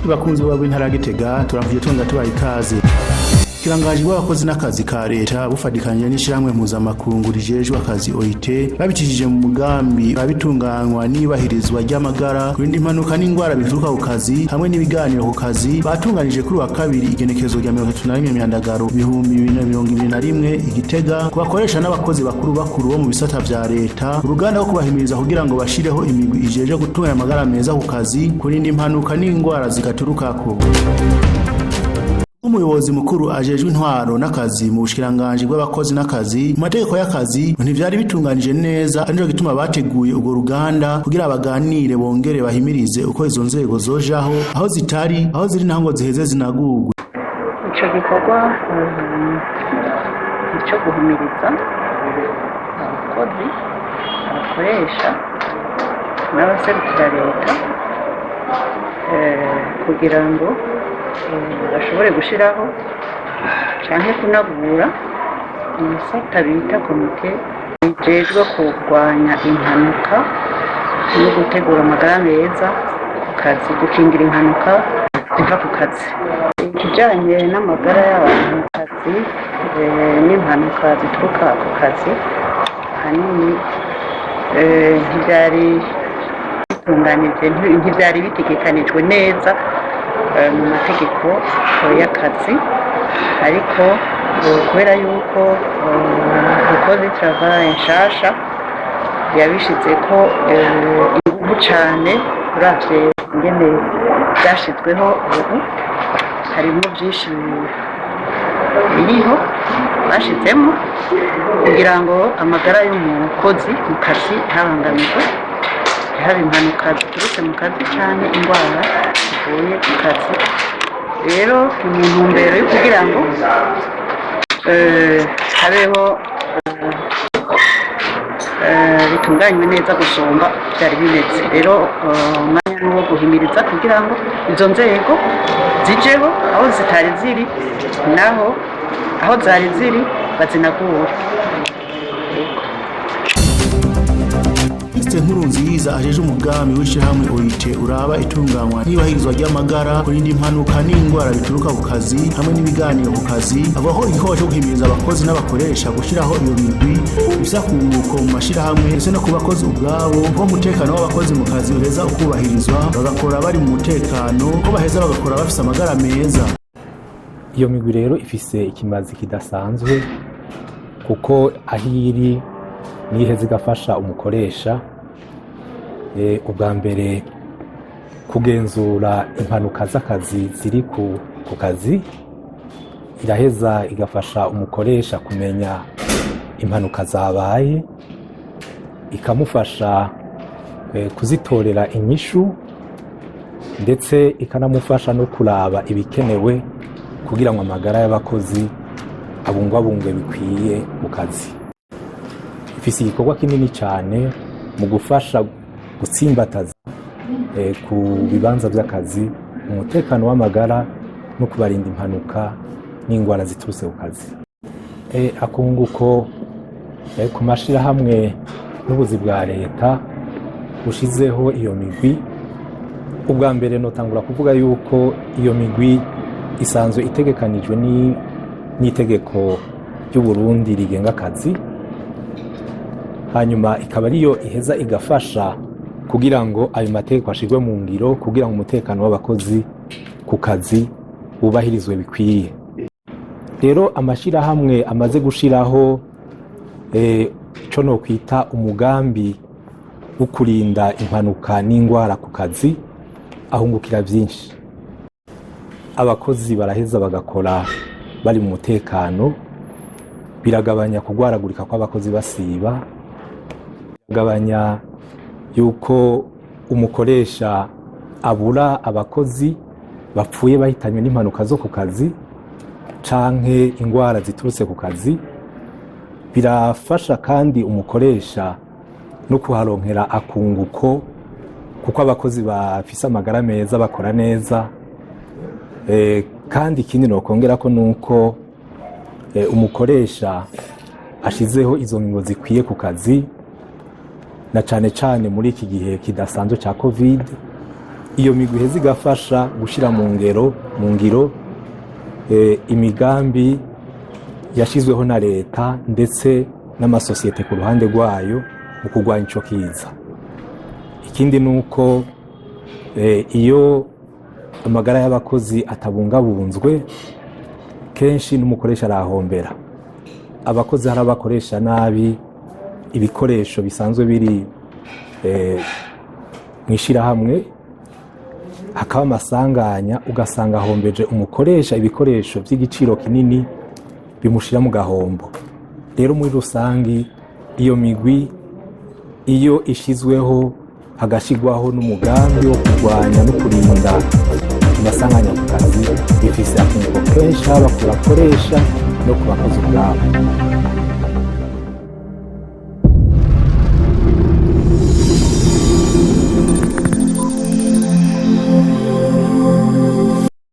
bakunzi b'intara ya Gitega turamvije tonga tubaye ikaze. Kirangaji w'abakozi n'akazi ka leta bufadikanye n'ishiramwe mpuzamakungu rijejwe akazi OIT babicishije mu mugambi babitunganywa nibahirizwa ry'amagara kurindi impanuka n'ingwara bituruka ku kazi hamwe n'ibiganiro ku kazi batunganije kuri wa kabiri igenekezo rya 31 Myandagaro 2021 Igitega kubakoresha n'abakozi bakuru bo mu bisata vya leta uruganda rwo kubahimiriza kugira ngo bashireho imigwi ijeje gutunganya amagara meza ku kazi kurindi impanuka n'ingwara zigaturukako. Umuyobozi mukuru ajejwe intwaro n'akazi mu bushikiranganje bw'abakozi n'akazi mu mategeko y'akazi ntivyari bitunganije neza arico gituma bateguye ubwo ruganda kugira abaganire bongere bahimirize uko izo nzego zojaho aho ziri naho ngo ziheze zinagurwe. Ico gikorwa cyo guhimiriza abakozi abakoresha n'abaserukira leta kugira ngo bashobore gushiraho canke kunagura imisata bita komite ijejwe kurwanya impanuka no gutegura amagara meza ku kazi gukingira impanuka ziva ku kazi. Ikijanye n'amagara y'abantu mu kazi n'impanuka zituruka ku kazi hanini ntivyari bitegekanijwe neza mu mategeko y'akazi ariko kubera yuko ukoze travail nshasha yabishize ko ingufu cane uravye ingene byashizweho ubu harimo byinshi biriho bashizemo kugira ngo amagara y'umukozi mu kazi ntabangamirwe haba impanuka ziturutse mu kazi cyane ingwara zivuye ku kazi. Rero mu ntumbero yo kugira ngo habeho bitunganywe neza gusumba byari bimeze. Rero umwanya n'uwo guhimiriza kugira ngo izo nzego zijeho aho zitari ziri naho aho zari ziri bazinagura. Nkurunziza ajeje umugambi w'ishyirahamwe OIT uraba itunganywa nibahirizwa ry'amagara kurindi impanuka n'ingwara bituruka ku kazi hamwe n'ibiganiro ku kazi abaho igikorwa cyo guhimiriza abakozi n'abakoresha gushiraho iyo migwi bisa kunguko mu mashirahamwe ndetse no ku bakozi ubwabo ko umutekano w'abakozi mu kazi uheza ukubahirizwa bagakora bari mu mutekano ko baheza bagakora bafise amagara meza. Iyo migwi rero ifise ikimazi kidasanzwe kuko ahiri niheze igafasha umukoresha ubwa mbere kugenzura impanuka z'akazi ziri ku kazi, iraheza igafasha umukoresha kumenya impanuka zabaye, ikamufasha kuzitorera inyishu ndetse ikanamufasha no kuraba ibikenewe kugira ngo amagara y'abakozi abungwabungwe bikwiye mu kazi. Ifise igikorwa kinini cyane mu gufasha gutsimbataza ku bibanza by'akazi umutekano w'amagara no kubarinda impanuka n'ingwara ziturutse ku kazi. Akunguko ku mashirahamwe n'ubuzi bwa leta bushizeho iyo migwi. Ubwa mbere notangura kuvuga yuko iyo migwi isanzwe itegekanijwe n'itegeko ry'u Burundi rigenga akazi, hanyuma ikaba ariyo iheza igafasha kugira ngo ayo mategeko ashirwe mu ngiro kugira ngo umutekano w'abakozi ku kazi ubahirizwe bikwiye. Rero amashirahamwe amaze gushiraho co no kwita umugambi wo kurinda impanuka n'ingwara ku kazi ahungukira byinshi. Abakozi baraheza bagakora bari mu mutekano, biragabanya kugwaragurika kw'abakozi basiba, gabanya yuko umukoresha abura abakozi bapfuye bahitanywe n'impanuka zo ku kazi canke ingwara ziturutse ku kazi. Birafasha kandi umukoresha no kuharonkera akunguko kuko abakozi bafise amagara meza bakora neza. Kandi ikindi nokongera ko nuko umukoresha ashizeho izo ngingo zikwiye ku kazi na cane cane muri iki gihe kidasanzwe ca COVID iyo migwi iheza igafasha gushyira mu ngiro imigambi yashyizweho na leta ndetse n'amasosiyete ku ruhande rwayo mu kurwanya ico kiza. Ikindi ni uko iyo amagara y'abakozi atabungabunzwe kenshi n'umukoresha arahombera. Abakozi hari abakoresha nabi ibikoresho bisanzwe biri mu ishirahamwe, hakaba amasanganya ugasanga ahombeje umukoresha ibikoresho by'igiciro kinini bimushira mu gahombo. Rero muri rusangi iyo migwi iyo ishizweho hagashigwaho n'umugambi wo kurwanya no kurinda amasanganya ku kazi, bifise akamaro kenshi haba ku bakoresha no ku bakozi ubwabo.